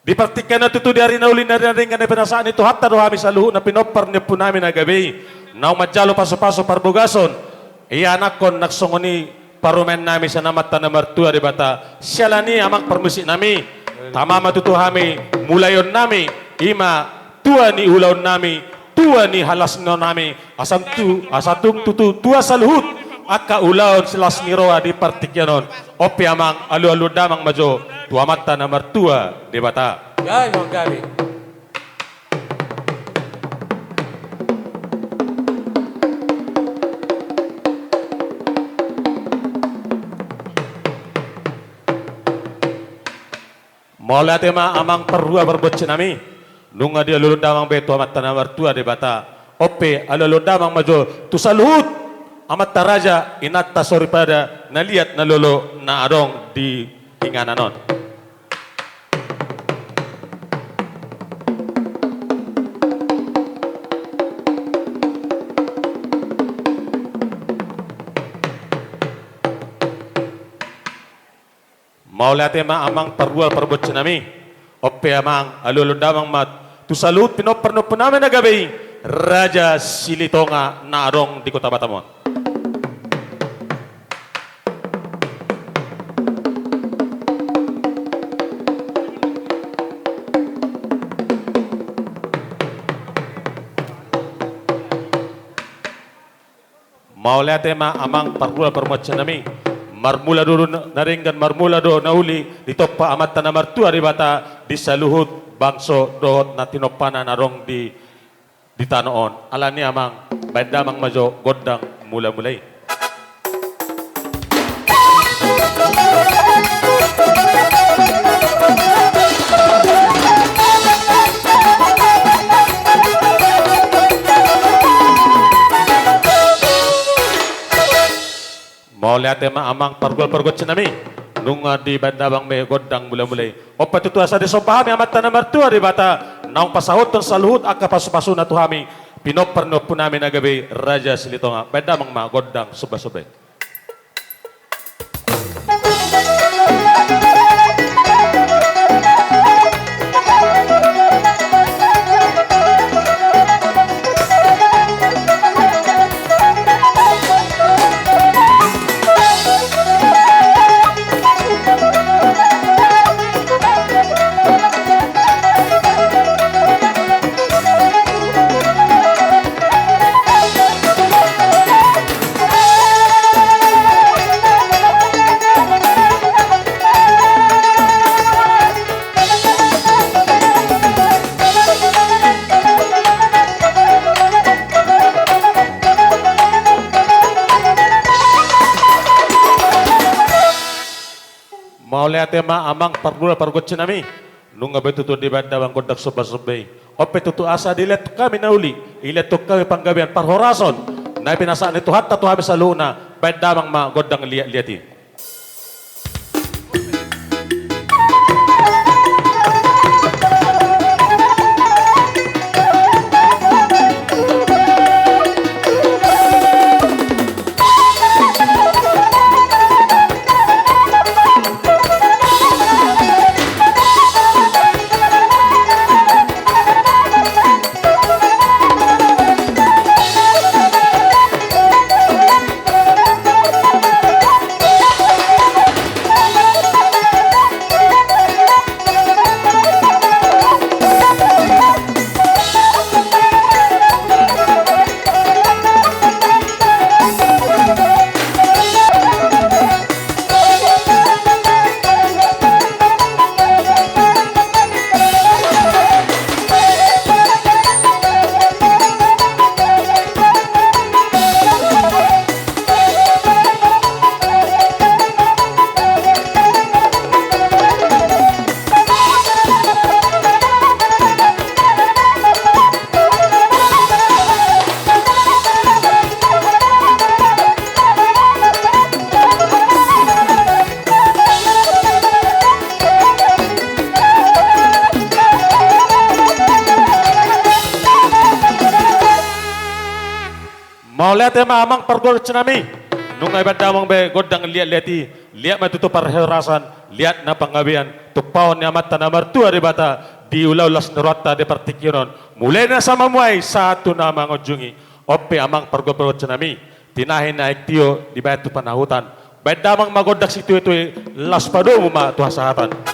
Dipartikan na tutu dari na uli na rin ka na pinasaan ito hatta do kami sa luho na pinopar niya po namin na gabi. Nang madyalo paso-paso parbugason. Iyanak kon nagsungoni parumen namin sa namata na martua di bata. Siya ni amang permisi nami. Tama matutu kami mulayon nami. Ima tua ni ulaw nami. Tua ni halas no nami. Asatung tutu tua sa luhut. Aka ulaw silas ni roa di partikyanon. Opi amang alu-alu damang majo. Tua mata na martua di bata. Gay, Mang Gabi. Mula tema amang perua berbot nami. Nunga dia lulu damang beto amat tanah mertua de bata. Ope alulu damang majo tu salut amat taraja inat tasori pada naliat nalolo na adong di ingananon. Maulah tema amang perbual perbut nami. Ope amang alulu damang mat tu salut pinopper no pename na gabi Raja Silitonga na arong di Kota Batamon. Maulah tema amang perbual perbut nami. Marmula dulu naringgan marmula do nauli ditoppa amat tanah martua di bata di saluhut bangso dohot na tinopana narong di tanoon alani amang bandamang majo godang mula-mulai. Mau lihat tema amang pergol-pergol cenami nunga di bandabang me godang mulai-mulai opa tutu asa de sopahami amat tanah martua di bata naung pasahut ton saluhut aka pasu-pasu na tuhami pinopper no punami nagabi Raja Silitonga bandamang ma godang subah-subah. Mau lihat tema amang pergul cenami nunga betutu di bandabang godak soba-sobai ope tutu asa dilihat kami nauli ilihat tu kami panggabian parhorason na pinasaan itu hatta tu habis aluna bandabang ma godang lihat-lihati. Mau lihat tema amang pergol cenami nungai bandamang be godang lihat-lihati lihat matutu parherasan lihat na panggabian tukpaon ni amat na martua di bata di ulaw las nerota di partikyonon mulai na sa mamuay sa ato na mga jungi ope amang pargoperot sa nami tinahin na iktiyo di bayat tu panahutan bayat damang magodak si ito las pado mo matuhasahatan